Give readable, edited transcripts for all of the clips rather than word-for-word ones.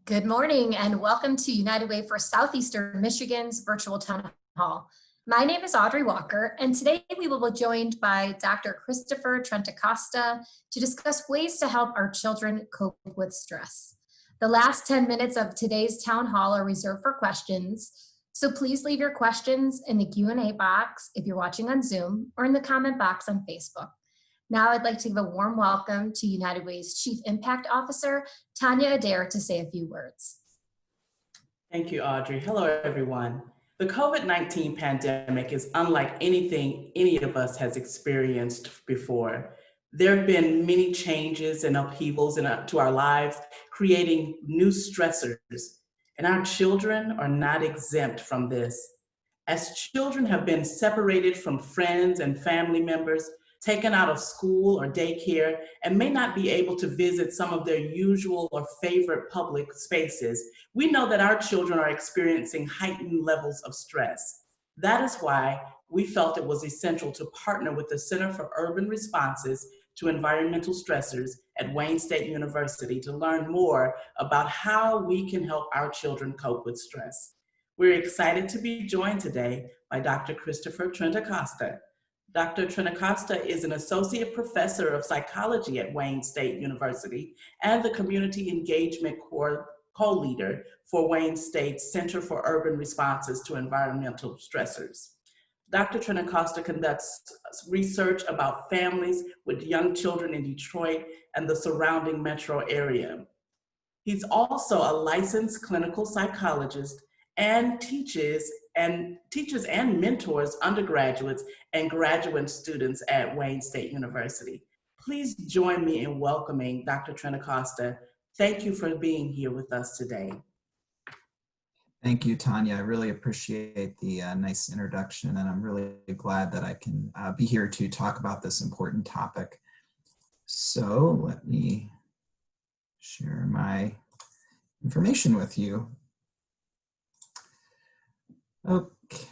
Good morning and welcome to United Way for Southeastern Michigan's virtual town hall. My name is Audrey Walker, and today we will be joined by Dr. Christopher Trentacosta to discuss ways to help our children cope with stress. The last 10 minutes of today's town hall are reserved for questions, so please leave your questions in the Q&A box if you're watching on Zoom or in the comment box on Facebook. Now I'd like to give a warm welcome to United Way's Chief Impact Officer, Tanya Adair, to say a few words. Thank you, Audrey. Hello, everyone. The COVID-19 pandemic is unlike anything any of us has experienced before. There have been many changes and upheavals to our lives, creating new stressors, and our children are not exempt from this. As children have been separated from friends and family members, taken out of school or daycare, and may not be able to visit some of their usual or favorite public spaces, we know that our children are experiencing heightened levels of stress. That is why we felt it was essential to partner with the Center for Urban Responses to Environmental Stressors at Wayne State University to learn more about how we can help our children cope with stress. We're excited to be joined today by Dr. Christopher Trentacosta. Dr. Trentacosta is an associate professor of psychology at Wayne State University and the community engagement co-leader for Wayne State's Center for Urban Responses to Environmental Stressors. Dr. Trentacosta conducts research about families with young children in Detroit and the surrounding metro area. He's also a licensed clinical psychologist and teaches and mentors undergraduates and graduate students at Wayne State University. Please join me in welcoming Dr. Trentacosta. Thank you for being here with us today. Thank you, Tanya. I really appreciate the nice introduction, and I'm really glad that I can be here to talk about this important topic. So let me share my information with you. Okay.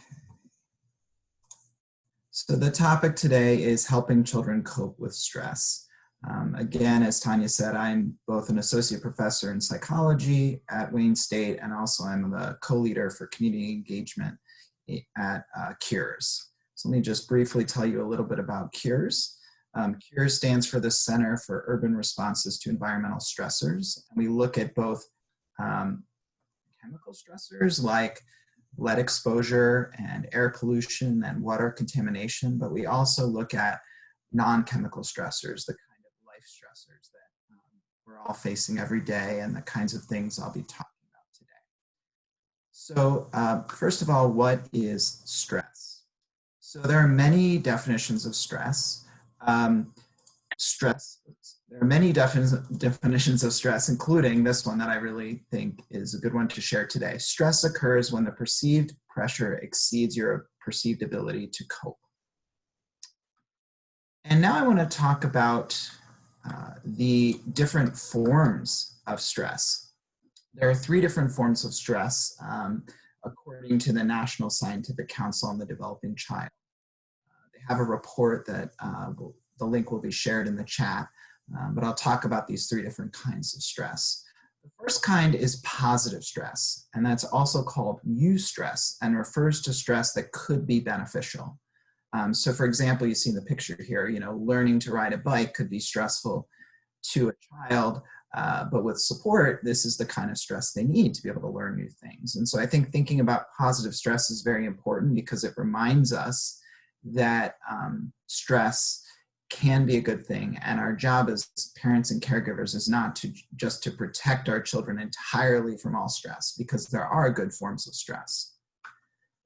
So the topic today is helping children cope with stress. Again, as Tanya said, I'm both an associate professor in psychology at Wayne State, and also I'm the co-leader for community engagement at CURES. So let me just briefly tell you a little bit about CURES. CURES stands for the Center for Urban Responses to Environmental Stressors. And we look at both chemical stressors like lead exposure and air pollution and water contamination, but we also look at non-chemical stressors, the kind of life stressors that we're all facing every day and the kinds of things I'll be talking about today. So first of all, what is stress? So there are many definitions of stress. There are many definitions of stress, including this one that I really think is a good one to share today. Stress occurs when the perceived pressure exceeds your perceived ability to cope. And now I want to talk about the different forms of stress. There are 3 different forms of stress, according to the National Scientific Council on the Developing Child. They have a report that the link will be shared in the chat. But I'll talk about these 3 different kinds of stress. The first kind is positive stress, and that's also called eustress and refers to stress that could be beneficial. So for example, you see in the picture here, learning to ride a bike could be stressful to a child, but with support, this is the kind of stress they need to be able to learn new things. And so I think thinking about positive stress is very important because it reminds us that stress can be a good thing, and our job as parents and caregivers is not just to protect our children entirely from all stress, because there are good forms of stress.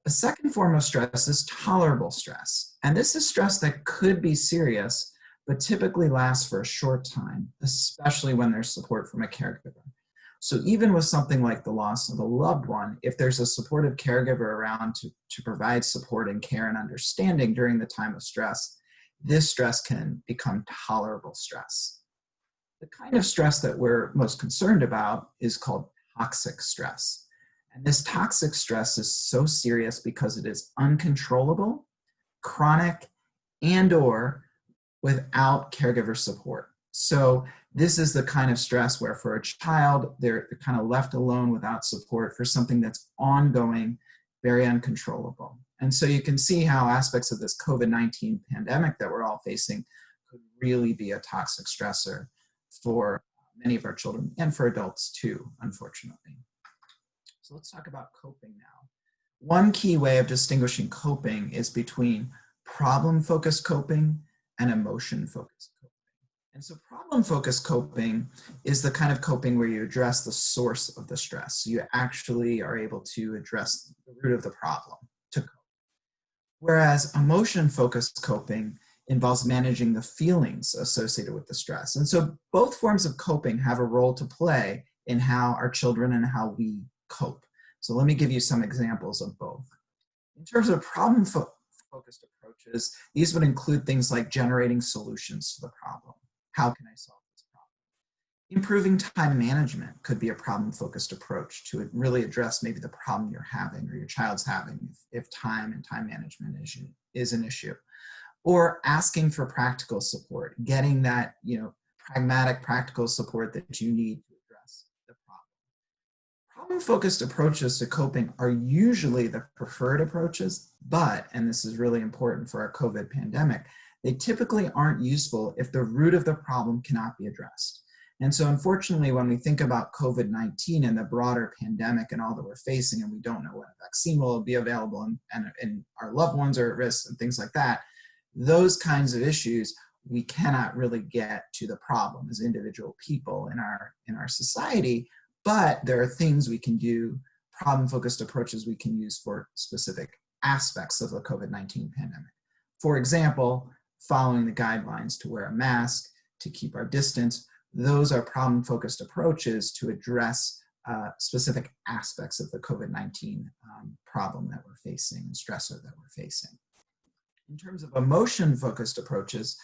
A second form of stress is tolerable stress, and this is stress that could be serious but typically lasts for a short time, especially when there's support from a caregiver. So even with something like the loss of a loved one, if there's a supportive caregiver around to provide support and care and understanding during the time of stress, this stress can become tolerable stress. The kind of stress that we're most concerned about is called toxic stress. And this toxic stress is so serious because it is uncontrollable, chronic, and/or without caregiver support. So this is the kind of stress where for a child, they're kind of left alone without support for something that's ongoing, very uncontrollable. And so you can see how aspects of this COVID-19 pandemic that we're all facing could really be a toxic stressor for many of our children and for adults too, unfortunately. So let's talk about coping now. One key way of distinguishing coping is between problem-focused coping and emotion-focused coping. And so problem-focused coping is the kind of coping where you address the source of the stress. So you actually are able to address the root of the problem to cope. Whereas emotion-focused coping involves managing the feelings associated with the stress. And so both forms of coping have a role to play in how our children and how we cope. So let me give you some examples of both. In terms of problem-focused approaches, these would include things like generating solutions to the problem. How can I solve this problem? Improving time management could be a problem-focused approach to really address maybe the problem you're having or your child's having if time and time management is an issue. Or asking for practical support, getting that pragmatic, practical support that you need to address the problem. Problem-focused approaches to coping are usually the preferred approaches, but, and this is really important for our COVID pandemic, they typically aren't useful if the root of the problem cannot be addressed. And so unfortunately, when we think about COVID-19 and the broader pandemic and all that we're facing, and we don't know when a vaccine will be available and our loved ones are at risk and things like that, those kinds of issues, we cannot really get to the problem as individual people in our society, but there are things we can do, problem-focused approaches we can use for specific aspects of the COVID-19 pandemic. For example, following the guidelines to wear a mask, to keep our distance, those are problem-focused approaches to address specific aspects of the COVID-19 problem that we're facing and stressor that we're facing. In terms of emotion-focused approaches,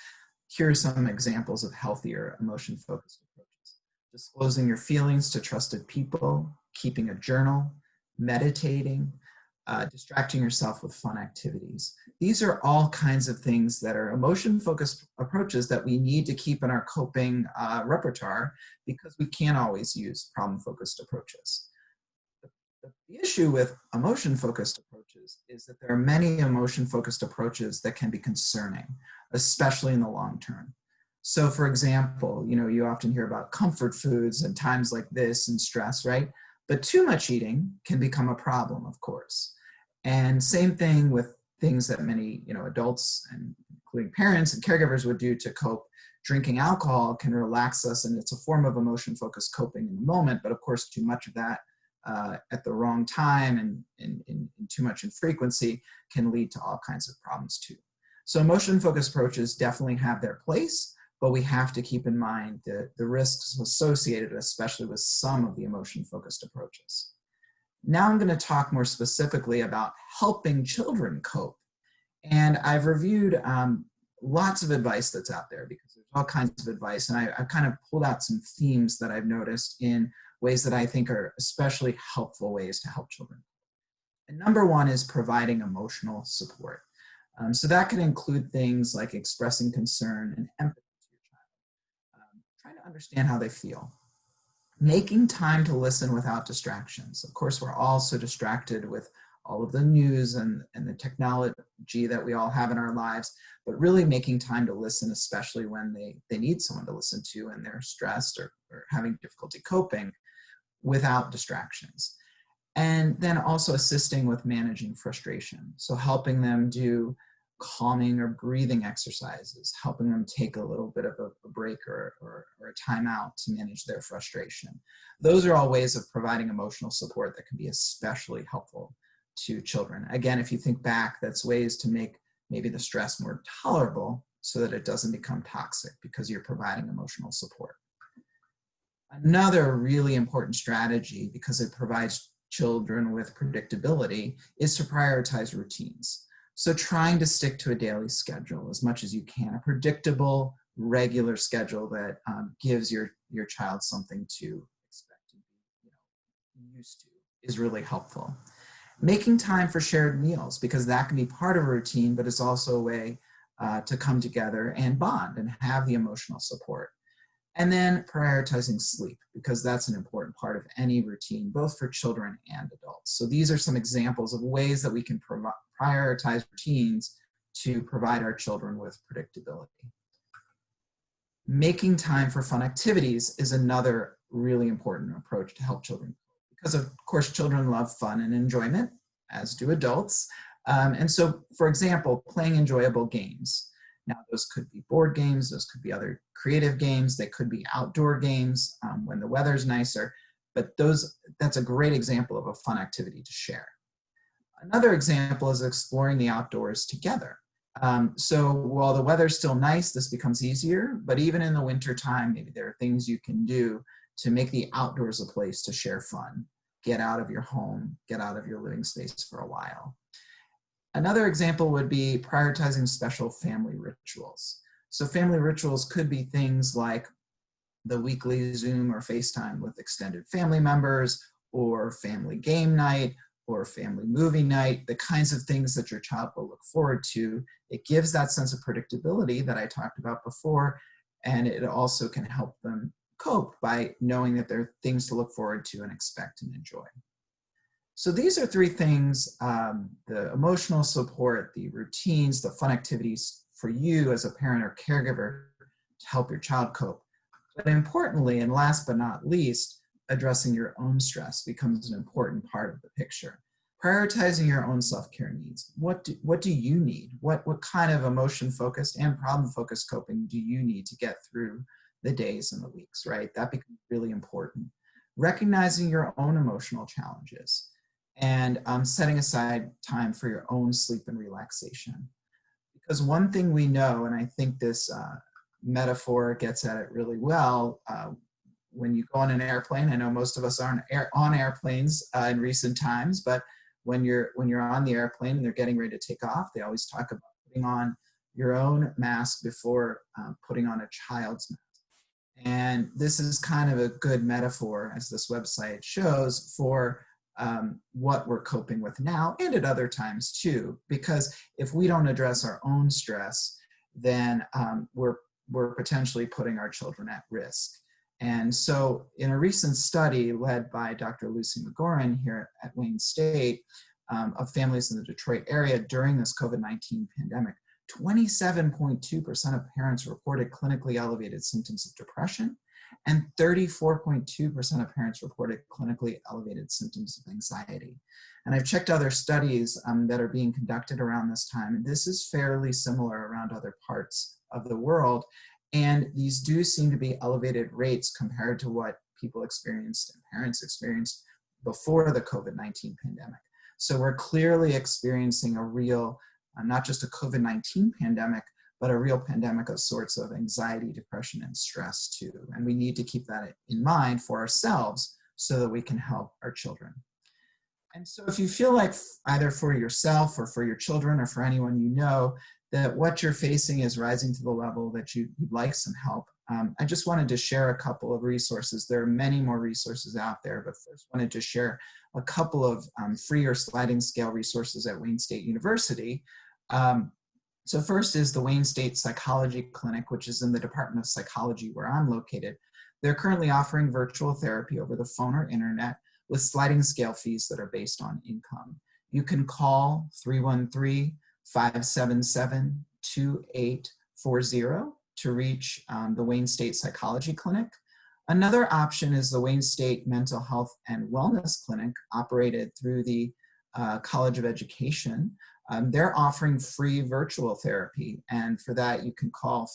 here are some examples of healthier emotion-focused approaches. Disclosing your feelings to trusted people, keeping a journal, meditating, distracting yourself with fun activities. These are all kinds of things that are emotion-focused approaches that we need to keep in our coping repertoire because we can't always use problem-focused approaches. The issue with emotion-focused approaches is that there are many emotion-focused approaches that can be concerning, especially in the long term. So for example, you often hear about comfort foods and times like this and stress, right? But too much eating can become a problem, of course. And same thing with things that many adults, and including parents and caregivers, would do to cope. Drinking alcohol can relax us, and it's a form of emotion-focused coping in the moment, but of course too much of that at the wrong time and too much in frequency can lead to all kinds of problems too. So emotion-focused approaches definitely have their place, but we have to keep in mind the risks associated, especially with some of the emotion-focused approaches. Now I'm going to talk more specifically about helping children cope. And I've reviewed lots of advice that's out there because there's all kinds of advice. And I've kind of pulled out some themes that I've noticed in ways that I think are especially helpful ways to help children. And number one is providing emotional support. So that can include things like expressing concern and empathy to your child, trying to understand how they feel, making time to listen without distractions. Of course, we're all so distracted with all of the news and the technology that we all have in our lives, but really making time to listen, especially when they need someone to listen to and they're stressed or having difficulty coping without distractions. And then also assisting with managing frustration. So helping them do calming or breathing exercises, helping them take a little bit of a break or a timeout to manage their frustration. Those are all ways of providing emotional support that can be especially helpful to children. Again, if you think back, that's ways to make maybe the stress more tolerable so that it doesn't become toxic because you're providing emotional support. Another really important strategy, because it provides children with predictability, is to prioritize routines. So trying to stick to a daily schedule as much as you can, a predictable, regular schedule that gives your child something to expect to be used to is really helpful. Making time for shared meals, because that can be part of a routine, but it's also a way to come together and bond and have the emotional support. And then prioritizing sleep, because that's an important part of any routine, both for children and adults. So these are some examples of ways that we can prioritize routines to provide our children with predictability. Making time for fun activities is another really important approach to help children. Because of course, children love fun and enjoyment, as do adults. And so, for example, playing enjoyable games. Now, those could be board games, those could be other creative games, they could be outdoor games when the weather's nicer, but that's a great example of a fun activity to share. Another example is exploring the outdoors together. So while the weather's still nice, this becomes easier, but even in the winter time, maybe there are things you can do to make the outdoors a place to share fun. Get out of your home, get out of your living space for a while. Another example would be prioritizing special family rituals. So family rituals could be things like the weekly Zoom or FaceTime with extended family members, or family game night, or family movie night, the kinds of things that your child will look forward to. It gives that sense of predictability that I talked about before, and it also can help them cope by knowing that there are things to look forward to and expect and enjoy. So these are three things, the emotional support, the routines, the fun activities for you as a parent or caregiver to help your child cope. But importantly, and last but not least, addressing your own stress becomes an important part of the picture. Prioritizing your own self-care needs. What do you need? What kind of emotion-focused and problem-focused coping do you need to get through the days and the weeks, right? That becomes really important. Recognizing your own emotional challenges and setting aside time for your own sleep and relaxation. Because one thing we know, and I think this metaphor gets at it really well, when you go on an airplane, I know most of us aren't on airplanes in recent times, but when you're on the airplane and they're getting ready to take off, they always talk about putting on your own mask before putting on a child's mask. And this is kind of a good metaphor, as this website shows, for what we're coping with now and at other times too, because if we don't address our own stress, then we're potentially putting our children at risk. And so in a recent study led by Dr. Lucy McGoran here at Wayne State of families in the Detroit area during this COVID-19 pandemic, 27.2% of parents reported clinically elevated symptoms of depression, and 34.2% of parents reported clinically elevated symptoms of anxiety. And I've checked other studies that are being conducted around this time, and this is fairly similar around other parts of the world. And these do seem to be elevated rates compared to what people experienced and parents experienced before the COVID-19 pandemic. So we're clearly experiencing a real, not just a COVID-19 pandemic, but a real pandemic of sorts of anxiety, depression, and stress too. And we need to keep that in mind for ourselves so that we can help our children. And so if you feel like either for yourself or for your children or for anyone you know, that what you're facing is rising to the level that you'd like some help, I just wanted to share a couple of resources. There are many more resources out there, but first wanted to share a couple of free or sliding scale resources at Wayne State University. So first is the Wayne State Psychology Clinic, which is in the Department of Psychology where I'm located. They're currently offering virtual therapy over the phone or internet with sliding scale fees that are based on income. You can call 313-577-2840 to reach the Wayne State Psychology Clinic. Another option is the Wayne State Mental Health and Wellness Clinic, operated through the College of Education. They're offering free virtual therapy, and for that you can call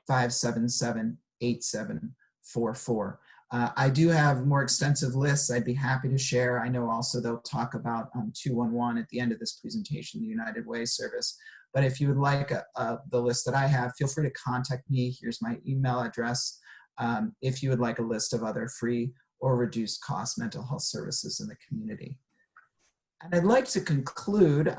313-577-8744. I do have more extensive lists I'd be happy to share. I know also they'll talk about 211 at the end of this presentation, the United Way service. But if you would like the list that I have, feel free to contact me. Here's my email address. If you would like a list of other free or reduced cost mental health services in the community. And I'd like to conclude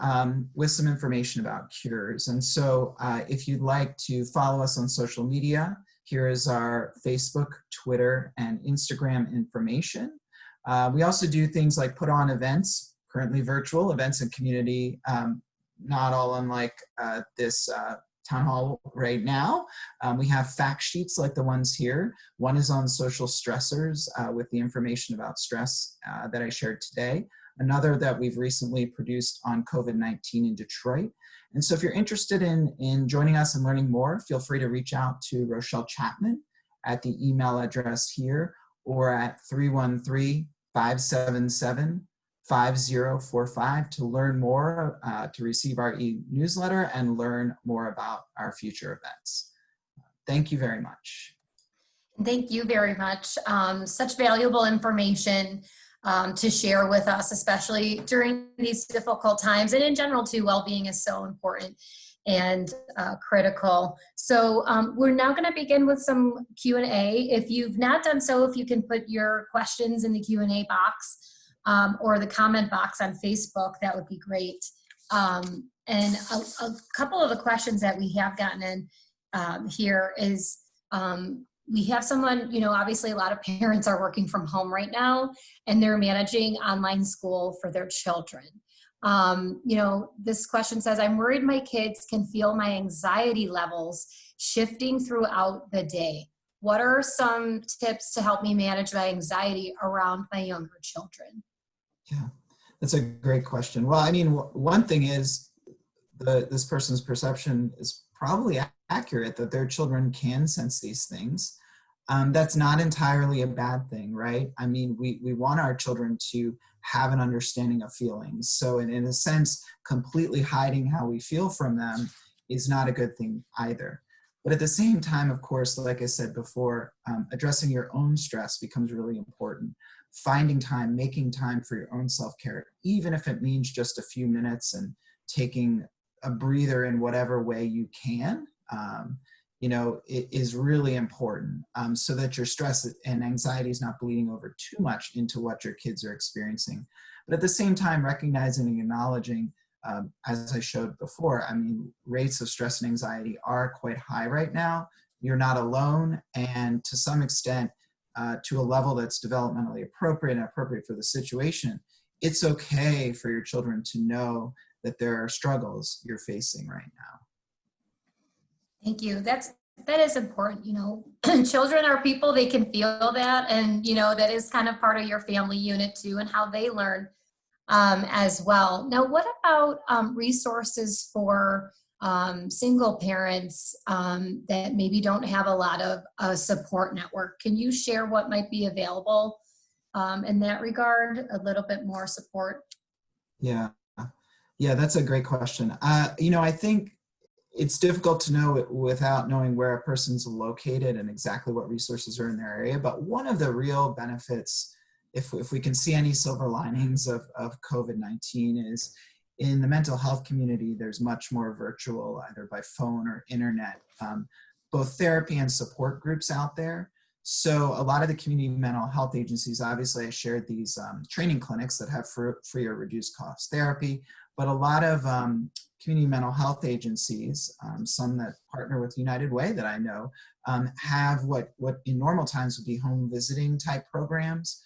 with some information about cures. And so if you'd like to follow us on social media, here is our Facebook, Twitter, and Instagram information. We also do things like put on events, currently virtual events in community, not all unlike this town hall right now. We have fact sheets like the ones here. One is on social stressors with the information about stress that I shared today. Another that we've recently produced on COVID-19 in Detroit. And so if you're interested in joining us and learning more, feel free to reach out to Rochelle Chapman at the email address here or at 313-577-5045 to learn more, to receive our e-newsletter and learn more about our future events. Thank you very much. Thank you very much. Such valuable information to share with us, especially during these difficult times, and in general too, well-being is so important and critical. So we're now going to begin with some Q&A. If you've not done so, if you can put your questions in the Q&A box or the comment box on Facebook, that would be great. And a couple of the questions that we have gotten in here is, we have someone, obviously a lot of parents are working from home right now and they're managing online school for their children. This question says, I'm worried my kids can feel my anxiety levels shifting throughout the day. What are some tips to help me manage my anxiety around my younger children? Yeah, that's a great question. Well, I mean, one thing is this person's perception is probably accurate that their children can sense these things. That's not entirely a bad thing, right? I mean, we want our children to have an understanding of feelings. So in a sense, completely hiding how we feel from them is not a good thing either. But at the same time, of course, like I said before, addressing your own stress becomes really important. Finding time, making time for your own self-care, even if it means just a few minutes and taking a breather in whatever way you can, it is really important so that your stress and anxiety is not bleeding over too much into what your kids are experiencing. But at the same time, recognizing and acknowledging, as I showed before, I mean, rates of stress and anxiety are quite high right now. You're not alone, and to some extent, to a level that's developmentally appropriate and appropriate for the situation, it's okay for your children to know that there are struggles you're facing right now. Thank you. That is important. Children are people, they can feel that. And, that is kind of part of your family unit too, and how they learn as well. Now, what about resources for single parents that maybe don't have a lot of a support network? Can you share what might be available in that regard? A little bit more support? Yeah, that's a great question. I think it's difficult to know it without knowing where a person's located and exactly what resources are in their area. But one of the real benefits, if we can see any silver linings of COVID-19, is in the mental health community, there's much more virtual, either by phone or internet, both therapy and support groups out there. So a lot of the community mental health agencies, obviously I shared these training clinics that have free or reduced cost therapy, but a lot of community mental health agencies, some that partner with United Way that I know, have what in normal times would be home visiting type programs.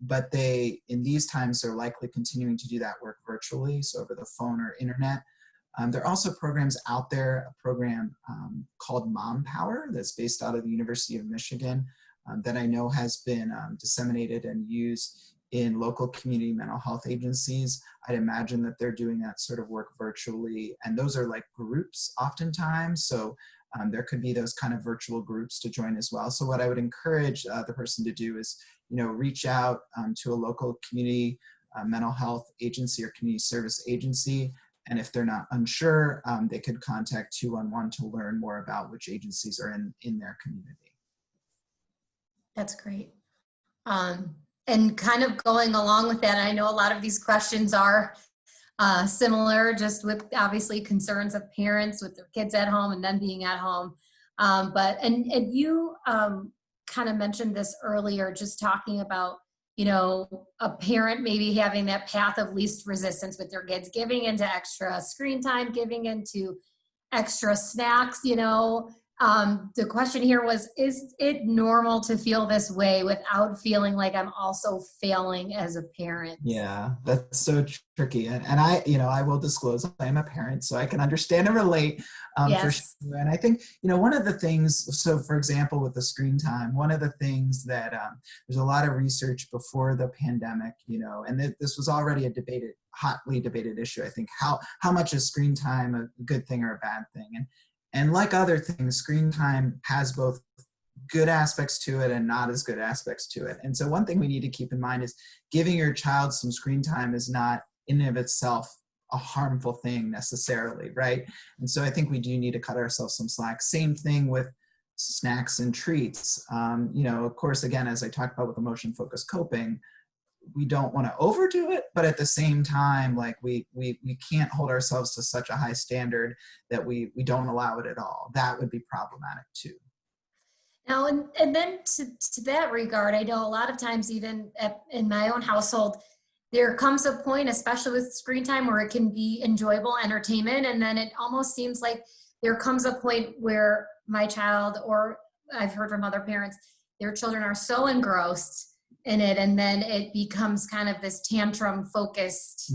But in these times, they're likely continuing to do that work virtually, so over the phone or internet. There are also programs out there, a program called Mom Power that's based out of the University of Michigan that I know has been disseminated and used in local community mental health agencies. I'd imagine that they're doing that sort of work virtually, and those are like groups oftentimes. So there could be those kind of virtual groups to join as well. So what I would encourage the person to do is, reach out to a local community mental health agency or community service agency. And if they're not unsure, they could contact 211 to learn more about which agencies are in their community. That's great. And kind of going along with that, I know a lot of these questions are similar, just with obviously concerns of parents with their kids at home and them being at home. But you kind of mentioned this earlier, just talking about, a parent maybe having that path of least resistance with their kids, giving into extra screen time, giving into extra snacks, The question here was, is it normal to feel this way without feeling like I'm also failing as a parent? Yeah, that's so tricky. And I, I will disclose I am a parent, so I can understand and relate for sure. Yes. And I think, one of the things, so for example, with the screen time, one of the things that there's a lot of research before the pandemic, and this was already a hotly debated issue. I think how much is screen time a good thing or a bad thing? And like other things, screen time has both good aspects to it and not as good aspects to it. And so one thing we need to keep in mind is giving your child some screen time is not in and of itself a harmful thing necessarily, right? And so I think we do need to cut ourselves some slack. Same thing with snacks and treats. Of course, again, as I talked about with emotion-focused coping, we don't want to overdo it, but at the same time, like we can't hold ourselves to such a high standard that we don't allow it at all. That would be problematic too. Now, and then to that regard, I know a lot of times, even in my own household, there comes a point, especially with screen time, where it can be enjoyable entertainment. And then it almost seems like there comes a point where my child, or I've heard from other parents, their children are so engrossed in it. And then it becomes kind of this tantrum focused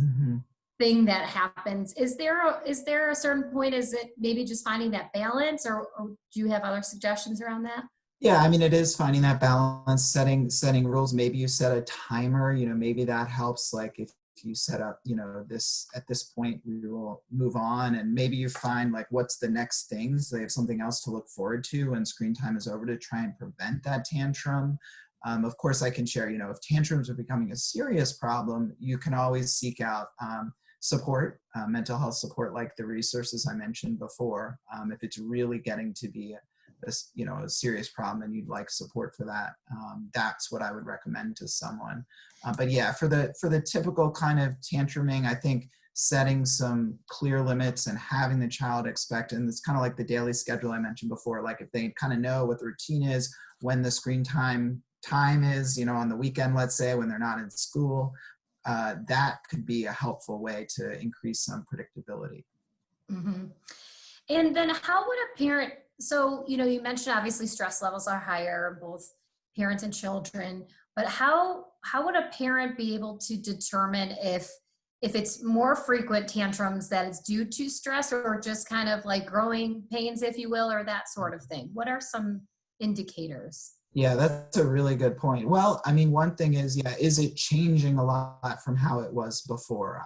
thing that happens. Is there a certain point? Is it maybe just finding that balance, or do you have other suggestions around that? Yeah, I mean, it is finding that balance, setting rules. Maybe you set a timer, maybe that helps. Like if you set up, this at this point we will move on, and maybe you find like what's the next thing, so they have something else to look forward to when screen time is over to try and prevent that tantrum. Of course, I can share, if tantrums are becoming a serious problem, you can always seek out support, mental health support, like the resources I mentioned before. If it's really getting to be a serious problem and you'd like support for that, that's what I would recommend to someone. But yeah, for the typical kind of tantruming, I think setting some clear limits and having the child expect, and it's kind of like the daily schedule I mentioned before, like if they kind of know what the routine is, when the screen time is, on the weekend, let's say, when they're not in school, that could be a helpful way to increase some predictability. Mm-hmm. And then how would a parent, so, you mentioned obviously stress levels are higher, both parents and children, but how would a parent be able to determine if it's more frequent tantrums that is due to stress, or just kind of like growing pains, if you will, or that sort of thing? What are some indicators? Yeah, that's a really good point. Well, I mean, one thing is, is it changing a lot from how it was before?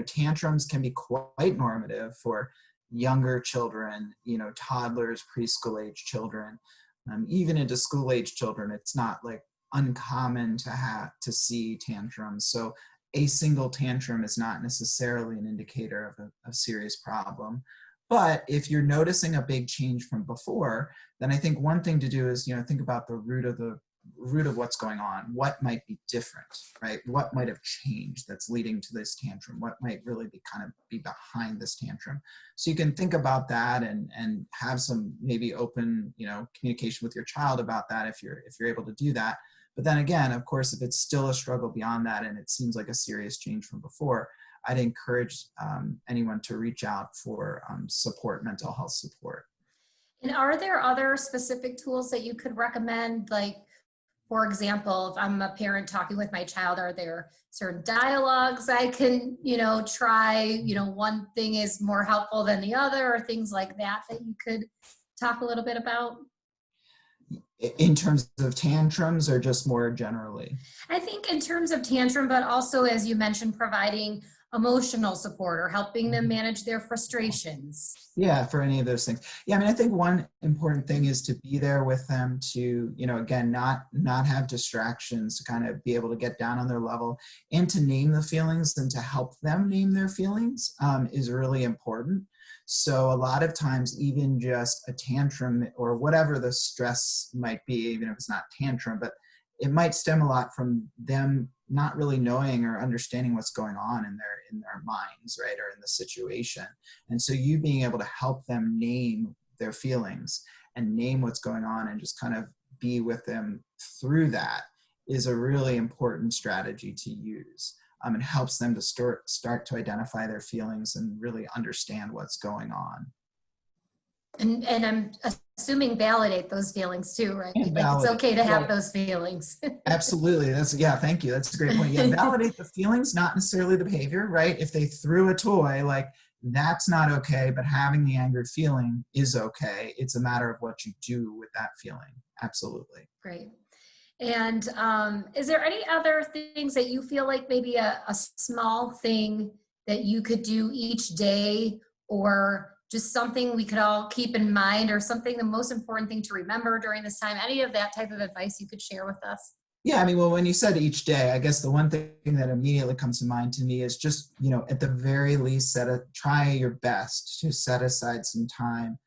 Tantrums can be quite normative for younger children, toddlers, preschool age children, even into school age children. It's not like uncommon to see tantrums. So a single tantrum is not necessarily an indicator of a serious problem. But if you're noticing a big change from before, then I think one thing to do is, think about the root of what's going on. What might be different, right? What might have changed that's leading to this tantrum? What might really be behind this tantrum? So you can think about that and have some maybe open, communication with your child about that if you're able to do that. But then again, of course, if it's still a struggle beyond that and it seems like a serious change from before, I'd encourage anyone to reach out for support, mental health support. And are there other specific tools that you could recommend? Like, for example, if I'm a parent talking with my child, are there certain dialogues I can, try? One thing is more helpful than the other, or things like that you could talk a little bit about? In terms of tantrums, or just more generally? I think in terms of tantrum, but also, as you mentioned, providing emotional support or helping them manage their frustrations. Yeah, for any of those things. Yeah, I mean, I think one important thing is to be there with them to, again, not have distractions, to kind of be able to get down on their level and to name the feelings and to help them name their feelings is really important. So a lot of times, even just a tantrum or whatever the stress might be, even if it's not tantrum, but it might stem a lot from them not really knowing or understanding what's going on in their minds, right, or in the situation. And so you being able to help them name their feelings and name what's going on and just kind of be with them through that is a really important strategy to use. It helps them to start to identify their feelings and really understand what's going on. And I'm assuming validate those feelings too, right? And Like it's validate, okay to have right. those feelings. Absolutely. Thank you. That's a great point. Yeah, validate the feelings, not necessarily the behavior, right? If they threw a toy, like that's not okay, but having the angered feeling is okay. It's a matter of what you do with that feeling. Absolutely. Great. And is there any other things that you feel like maybe a small thing that you could do each day, or just something we could all keep in mind, or something, the most important thing to remember during this time? Any of that type of advice you could share with us? Yeah, I mean, well, when you said each day, I guess the one thing that immediately comes to mind to me is just, at the very least, try your best to set aside some time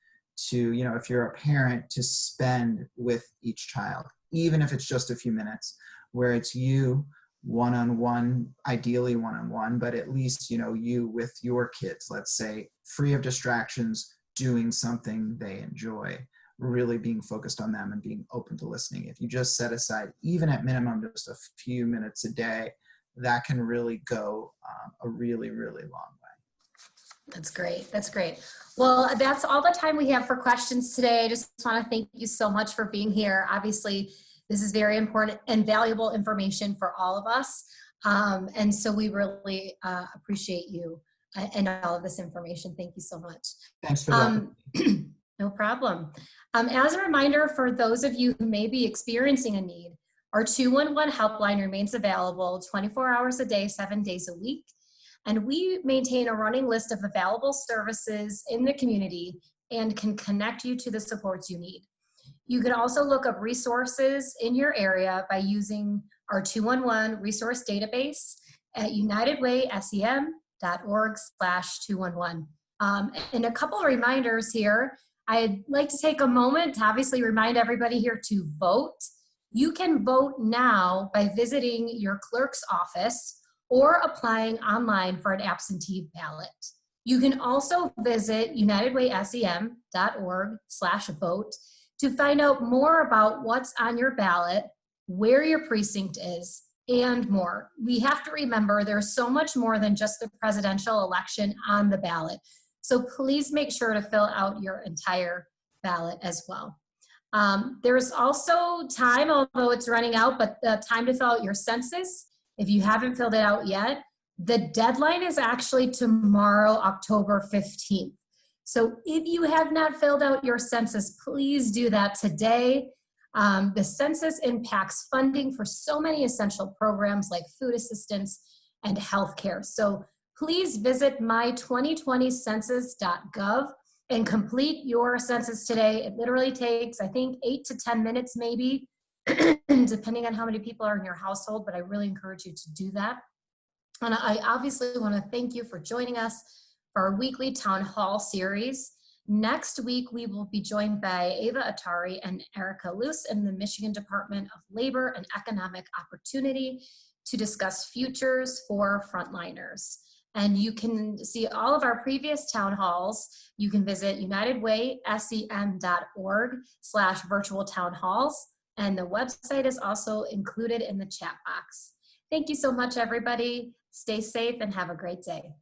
to, if you're a parent, to spend with each child, even if it's just a few minutes, where it's you one-on-one, ideally one-on-one, but at least, you with your kids, let's say, free of distractions, doing something they enjoy, really being focused on them and being open to listening. If you just set aside, even at minimum, just a few minutes a day, that can really go a really, really long way. That's great. That's great. Well, that's all the time we have for questions today. I just want to thank you so much for being here. Obviously, this is very important and valuable information for all of us. And so we really appreciate you and all of this information. Thank you so much. Thanks for that. No problem. As a reminder, for those of you who may be experiencing a need, our 211 helpline remains available 24 hours a day, 7 days a week. And we maintain a running list of available services in the community and can connect you to the supports you need. You can also look up resources in your area by using our 211 resource database at unitedwaysem.org/211. And a couple of reminders here. I'd like to take a moment to obviously remind everybody here to vote. You can vote now by visiting your clerk's office or applying online for an absentee ballot. You can also visit unitedwaysem.org/vote to find out more about what's on your ballot, where your precinct is, and more. We have to remember there's so much more than just the presidential election on the ballot. So please make sure to fill out your entire ballot as well. There's also time, although it's running out, but the time to fill out your census. If you haven't filled it out yet, the deadline is actually tomorrow, October 15th. So if you have not filled out your census, please do that today. The census impacts funding for so many essential programs like food assistance and healthcare. So please visit my2020census.gov and complete your census today. It literally takes, I think, 8 to 10 minutes maybe, depending on how many people are in your household, but I really encourage you to do that. And I obviously want to thank you for joining us for our weekly town hall series. Next week, we will be joined by Ava Atari and Erica Luce in the Michigan Department of Labor and Economic Opportunity to discuss futures for frontliners. And you can see all of our previous town halls. You can visit unitedwaysem.org/virtual town halls. And the website is also included in the chat box. Thank you so much, everybody. Stay safe and have a great day.